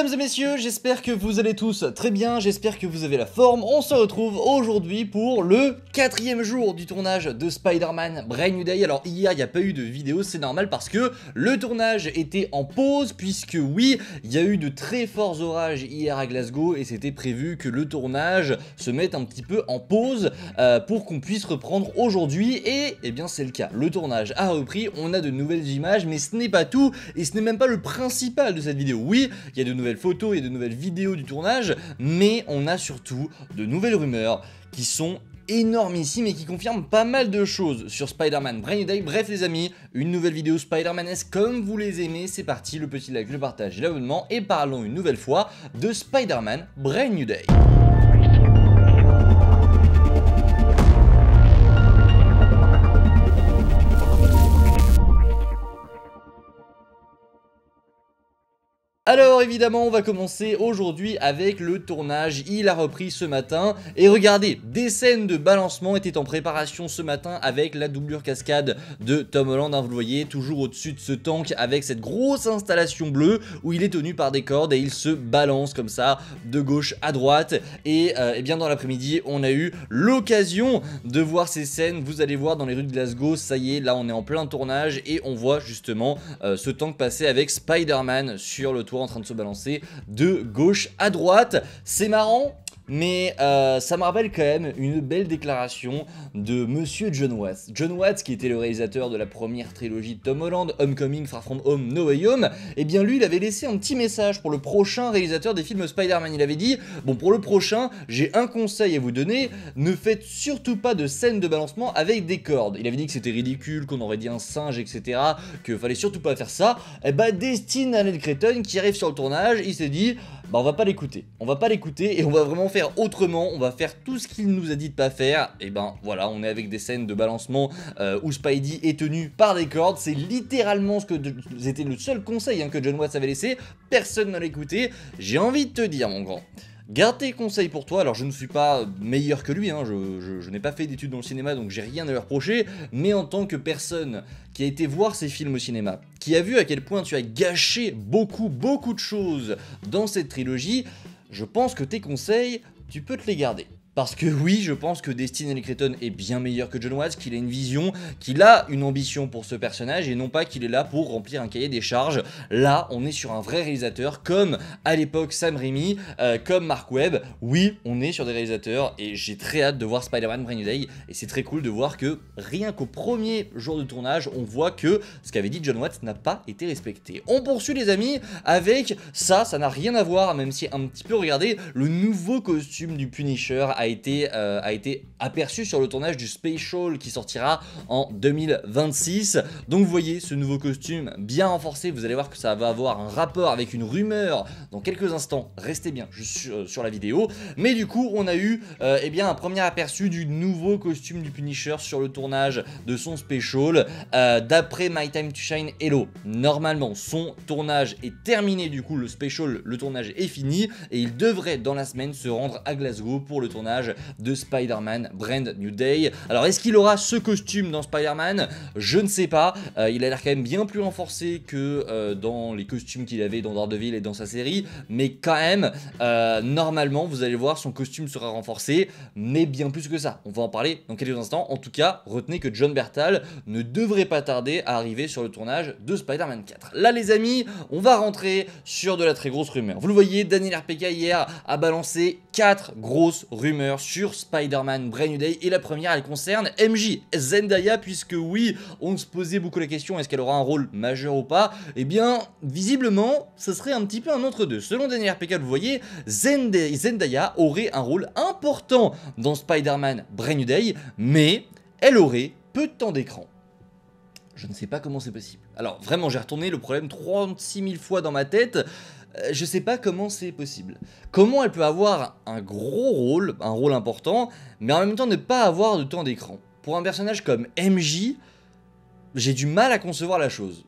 Mesdames et messieurs, j'espère que vous allez tous très bien, j'espère que vous avez la forme. On se retrouve aujourd'hui pour le 4e jour du tournage de Spider-Man Brand New Day. Alors hier, il n'y a pas eu de vidéo, c'est normal parce que le tournage était en pause, puisque oui, il y a eu de très forts orages hier à Glasgow et c'était prévu que le tournage se mette un petit peu en pause pour qu'on puisse reprendre aujourd'hui et eh bien c'est le cas. Le tournage a repris, on a de nouvelles images, mais ce n'est pas tout et ce n'est même pas le principal de cette vidéo. Oui, il y a de nouvelles photos, il y a de nouvelles vidéos du tournage, mais on a surtout de nouvelles rumeurs qui sont énormissimes et qui confirment pas mal de choses sur Spider-Man Brand New Day. Bref les amis, une nouvelle vidéo Spider-Man-esque comme vous les aimez, c'est parti, le petit like, le partage et l'abonnement, et parlons une nouvelle fois de Spider-Man Brand New Day. Alors évidemment on va commencer aujourd'hui avec le tournage, il a repris ce matin et regardez, des scènes de balancement étaient en préparation ce matin avec la doublure cascade de Tom Holland, vous le voyez toujours au-dessus de ce tank avec cette grosse installation bleue où il est tenu par des cordes et il se balance comme ça de gauche à droite et bien dans l'après-midi on a eu l'occasion de voir ces scènes, vous allez voir dans les rues de Glasgow, ça y est là on est en plein tournage et on voit justement ce tank passer avec Spider-Man sur le toit en train de se balancer de gauche à droite. C'est marrant, mais ça me rappelle quand même une belle déclaration de monsieur Jon Watts. Jon Watts, qui était le réalisateur de la première trilogie de Tom Holland, Homecoming, Far From Home, No Way Home, et bien lui il avait laissé un petit message pour le prochain réalisateur des films Spider-Man. Il avait dit, bon pour le prochain, j'ai un conseil à vous donner, ne faites surtout pas de scènes de balancement avec des cordes. Il avait dit que c'était ridicule, qu'on aurait dit un singe, etc., que fallait surtout pas faire ça. Et bah Destin Allen Cretton qui arrive sur le tournage, il s'est dit, bah on va pas l'écouter et on va vraiment faire autrement, on va faire tout ce qu'il nous a dit de pas faire. Et ben voilà, on est avec des scènes de balancement où Spidey est tenu par des cordes, c'est littéralement ce que c'était le seul conseil que Jon Watts avait laissé, personne ne l'a écouté. J'ai envie de te dire mon grand, garde tes conseils pour toi. Alors je ne suis pas meilleur que lui, je n'ai pas fait d'études dans le cinéma donc j'ai rien à lui reprocher, mais en tant que personne qui a été voir ces films au cinéma, qui a vu à quel point tu as gâché beaucoup de choses dans cette trilogie, je pense que tes conseils, tu peux te les garder. Parce que oui, je pense que Destin Allen Cretton est bien meilleur que Jon Watts, qu'il a une vision, qu'il a une ambition pour ce personnage et non pas qu'il est là pour remplir un cahier des charges. Là, on est sur un vrai réalisateur comme à l'époque Sam Raimi, comme Mark Webb. Oui, on est sur des réalisateurs et j'ai très hâte de voir Spider-Man Brand New Day et c'est très cool de voir que rien qu'au premier jour de tournage, on voit que ce qu'avait dit Jon Watts n'a pas été respecté. On poursuit les amis avec ça n'a rien à voir, même si un petit peu, regardez, le nouveau costume du Punisher a été aperçu sur le tournage du Special qui sortira en 2026. Donc vous voyez ce nouveau costume bien renforcé, vous allez voir que ça va avoir un rapport avec une rumeur dans quelques instants, restez bien sur la vidéo. Mais du coup on a eu eh bien un premier aperçu du nouveau costume du Punisher sur le tournage de son Special. D'après My Time to Shine Hello, normalement son tournage est terminé, du coup le Special, le tournage est fini et il devrait dans la semaine se rendre à Glasgow pour le tournage de Spider-Man Brand New Day. Alors est-ce qu'il aura ce costume dans Spider-Man? Je ne sais pas, il a l'air quand même bien plus renforcé que dans les costumes qu'il avait dans Daredevil et dans sa série, mais quand même normalement vous allez voir son costume sera renforcé, mais bien plus que ça, on va en parler dans quelques instants. En tout cas retenez que Jon Bernthal ne devrait pas tarder à arriver sur le tournage de Spider-Man 4. Là les amis, on va rentrer sur de la très grosse rumeur. Vous le voyez, Daniel RPK hier a balancé 4 grosses rumeurs sur Spider-Man Brand New Day et la première elle concerne MJ Zendaya, puisque oui on se posait beaucoup la question, est-ce qu'elle aura un rôle majeur ou pas? Et bien visiblement ce serait un petit peu un entre deux. Selon Daniel RPK, vous voyez, Zendaya aurait un rôle important dans Spider-Man Brand New Day, mais elle aurait peu de temps d'écran. Je ne sais pas comment c'est possible. Alors vraiment j'ai retourné le problème 36 000 fois dans ma tête. Je sais pas comment c'est possible. Comment elle peut avoir un gros rôle, un rôle important, mais en même temps ne pas avoir de temps d'écran? Pour un personnage comme MJ, j'ai du mal à concevoir la chose.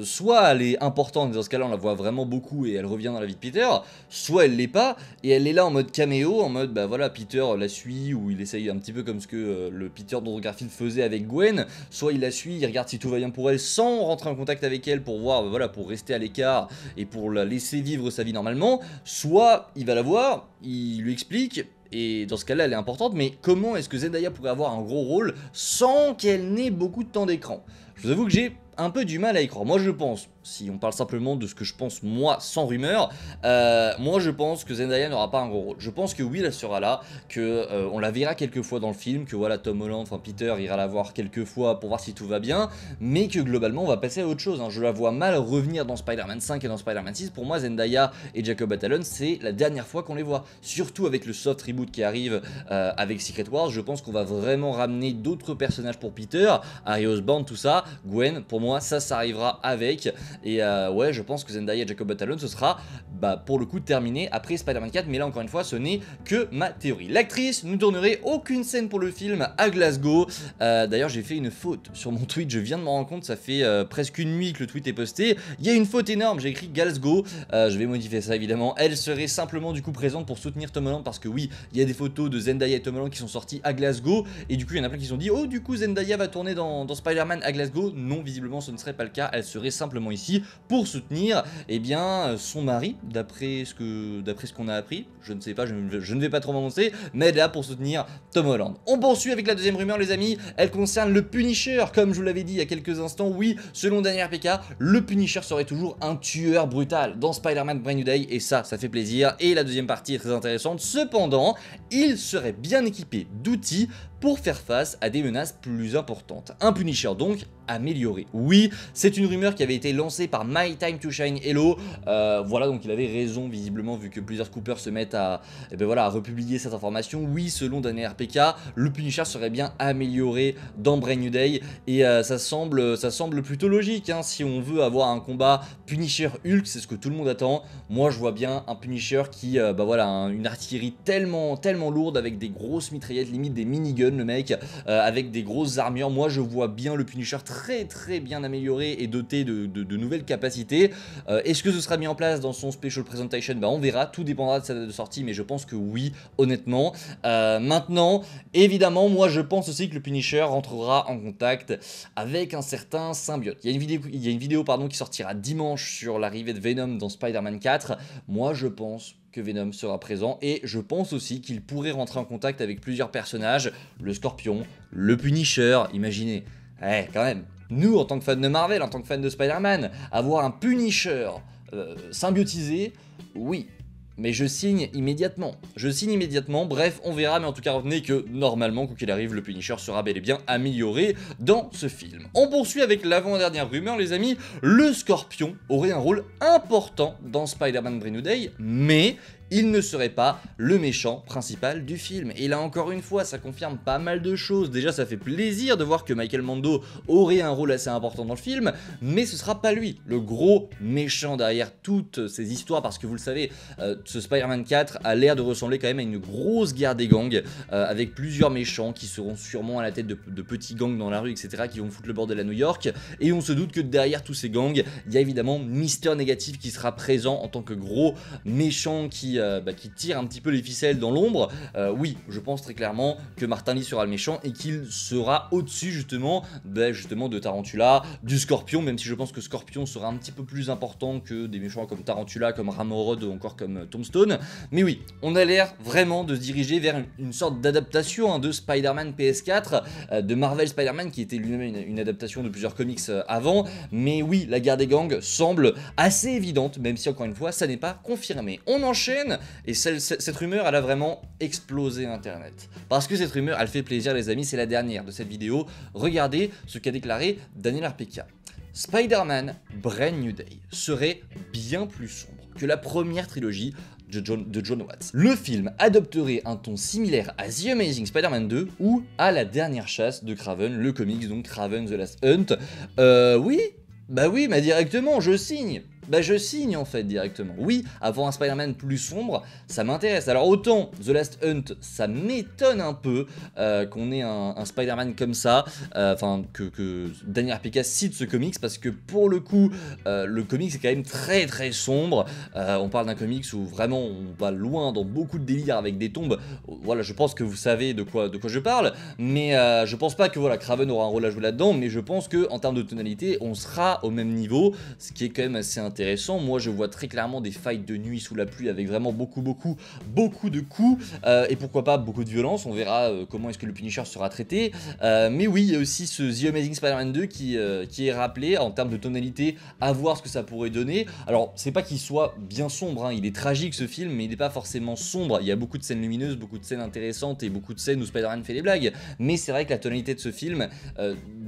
soit elle est importante, dans ce cas-là on la voit vraiment beaucoup et elle revient dans la vie de Peter, soit elle l'est pas, et elle est là en mode caméo, en mode bah voilà, Peter la suit, ou il essaye un petit peu comme ce que le Peter d'Andrew Garfield faisait avec Gwen, soit il la suit, il regarde si tout va bien pour elle sans rentrer en contact avec elle pour voir, voilà, pour rester à l'écart et pour la laisser vivre sa vie normalement, soit il va la voir, il lui explique. Et dans ce cas-là, elle est importante, mais comment est-ce que Zendaya pourrait avoir un gros rôle sans qu'elle n'ait beaucoup de temps d'écran? Je vous avoue que j'ai un peu du mal à y croire. Moi je pense, si on parle simplement de ce que je pense moi sans rumeur, moi je pense que Zendaya n'aura pas un gros rôle. Je pense que oui, elle sera là, que on la verra quelques fois dans le film, que voilà, Tom Holland, enfin Peter ira la voir quelques fois pour voir si tout va bien, mais que globalement on va passer à autre chose, hein. Je la vois mal revenir dans Spider-Man 5 et dans Spider-Man 6. Pour moi, Zendaya et Jacob Batalon, c'est la dernière fois qu'on les voit, surtout avec le soft reboot qui arrive avec Secret Wars. Je pense qu'on va vraiment ramener d'autres personnages pour Peter, Harry Osborn, tout ça. Gwen, pour moi ça arrivera avec, et ouais, je pense que Zendaya et Jacob Batalon ce sera bah pour le coup terminé après Spider-Man 4, mais là encore une fois ce n'est que ma théorie. L'actrice ne tournerait aucune scène pour le film à Glasgow. D'ailleurs j'ai fait une faute sur mon tweet, je viens de m'en rendre compte, ça fait presque une nuit que le tweet est posté, il y a une faute énorme, j'ai écrit Glasgow, je vais modifier ça évidemment. Elle serait simplement du coup présente pour soutenir Tom Holland, parce que oui, il y a des photos de Zendaya et Tom Holland qui sont sorties à Glasgow, et du coup il y en a plein qui se sont dit oh du coup Zendaya va tourner dans Spider-Man à Glasgow. Non, visiblement ce ne serait pas le cas, elle serait simplement ici pour soutenir eh bien, son mari, d'après ce qu'on a appris. Je ne sais pas, je ne vais pas trop m'avancer, mais elle est là pour soutenir Tom Holland. On poursuit avec la deuxième rumeur les amis, elle concerne le Punisher. Comme je vous l'avais dit il y a quelques instants, oui, selon Daniel RPK, le Punisher serait toujours un tueur brutal dans Spider-Man Brand New Day, et ça fait plaisir, et la deuxième partie est très intéressante. Cependant, il serait bien équipé d'outils pour faire face à des menaces plus importantes. Un Punisher donc amélioré. Oui, c'est une rumeur qui avait été lancée par My Time to Shine Hello. Voilà, donc il avait raison visiblement, vu que plusieurs scoopers se mettent à, ben voilà, à republier cette information. Oui, selon Daniel RPK, le Punisher serait bien amélioré dans Brand New Day, et ça semble plutôt logique, hein, si on veut avoir un combat Punisher Hulk, c'est ce que tout le monde attend. Moi je vois bien un Punisher qui, bah voilà, une artillerie tellement lourde, avec des grosses mitraillettes, limite des miniguns le mec, avec des grosses armures. Moi je vois bien le Punisher très bien amélioré et doté de nouvelles capacités. Est-ce que ce sera mis en place dans son Special Presentation? Bah on verra, tout dépendra de sa date de sortie, mais je pense que oui, honnêtement. Maintenant, évidemment, moi je pense aussi que le Punisher rentrera en contact avec un certain symbiote. Il y a une vidéo pardon, qui sortira dimanche sur l'arrivée de Venom dans Spider-Man 4. Moi je pense que Venom sera présent, et je pense aussi qu'il pourrait rentrer en contact avec plusieurs personnages, le Scorpion, le Punisher, imaginez, quand même, nous en tant que fans de Marvel, en tant que fans de Spider-Man, avoir un Punisher symbiotisé, oui. Mais je signe immédiatement. Bref, on verra, mais en tout cas retenez que normalement, quoi qu'il arrive, le Punisher sera bel et bien amélioré dans ce film. On poursuit avec l'avant-dernière rumeur les amis, le Scorpion aurait un rôle important dans Spider-Man Brand New Day, mais il ne serait pas le méchant principal du film. Et là encore une fois, ça confirme pas mal de choses. Déjà, ça fait plaisir de voir que Michael Mando aurait un rôle assez important dans le film, mais ce sera pas lui, le gros méchant derrière toutes ces histoires, parce que vous le savez, ce Spider-Man 4 a l'air de ressembler quand même à une grosse guerre des gangs, avec plusieurs méchants qui seront sûrement à la tête de petits gangs dans la rue, etc., qui vont foutre le bordel à New York, et on se doute que derrière tous ces gangs, il y a évidemment Mister Négatif qui sera présent en tant que gros méchant qui tire un petit peu les ficelles dans l'ombre. Oui, je pense très clairement que Martin Lee sera le méchant, et qu'il sera au-dessus justement de Tarantula, du Scorpion, même si je pense que Scorpion sera un petit peu plus important que des méchants comme Tarantula, comme Ramorod ou encore comme Tombstone. Mais oui, on a l'air vraiment de se diriger vers une sorte d'adaptation de Spider-Man PS4, de Marvel Spider-Man, qui était lui-même une adaptation de plusieurs comics avant. Mais oui, la guerre des gangs semble assez évidente, même si encore une fois ça n'est pas confirmé. On enchaîne, et cette rumeur elle a vraiment explosé internet, parce que cette rumeur elle fait plaisir les amis, c'est la dernière de cette vidéo. Regardez ce qu'a déclaré Daniel RPK. Spider-Man Brand New Day serait bien plus sombre que la première trilogie de John Watts. Le film adopterait un ton similaire à The Amazing Spider-Man 2 ou à La Dernière Chasse de Kraven, le comics donc Kraven The Last Hunt. Oui, bah oui, mais directement, je signe. bah je signe en fait directement. Oui, avoir un Spider-Man plus sombre, ça m'intéresse. Alors autant The Last Hunt, ça m'étonne un peu qu'on ait un Spider-Man comme ça, enfin que Daniel Arpica cite ce comics, parce que pour le coup, le comics est quand même très très sombre. On parle d'un comics où vraiment on va loin dans beaucoup de délires avec des tombes. Voilà, je pense que vous savez de quoi je parle, mais je pense pas que voilà, Kraven aura un rôle à jouer là-dedans, mais je pense que en termes de tonalité, on sera au même niveau, ce qui est quand même assez intéressant. Moi, je vois très clairement des fights de nuit sous la pluie avec vraiment beaucoup de coups, et pourquoi pas beaucoup de violence. On verra comment est-ce que le Punisher sera traité. Mais oui, il y a aussi ce The Amazing Spider-Man 2 qui est rappelé en termes de tonalité, à voir ce que ça pourrait donner. Alors, c'est pas qu'il soit bien sombre, hein, il est tragique ce film, mais il n'est pas forcément sombre. Il y a beaucoup de scènes lumineuses, beaucoup de scènes intéressantes et beaucoup de scènes où Spider-Man fait des blagues. Mais c'est vrai que la tonalité de ce film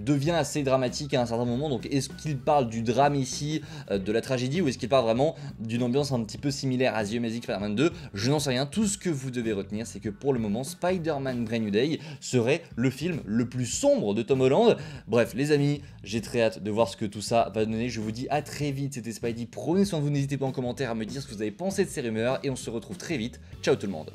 devient assez dramatique à un certain moment. Donc, est-ce qu'il parle du drame ici, de la tragédie, ou est-ce qu'il parle vraiment d'une ambiance un petit peu similaire à The Amazing Spider-Man 2? Je n'en sais rien. Tout ce que vous devez retenir, c'est que pour le moment, Spider-Man Brand New Day serait le film le plus sombre de Tom Holland. Bref, les amis, j'ai très hâte de voir ce que tout ça va donner. Je vous dis à très vite, c'était Spidey. Prenez soin de vous, n'hésitez pas en commentaire à me dire ce que vous avez pensé de ces rumeurs, et on se retrouve très vite. Ciao tout le monde.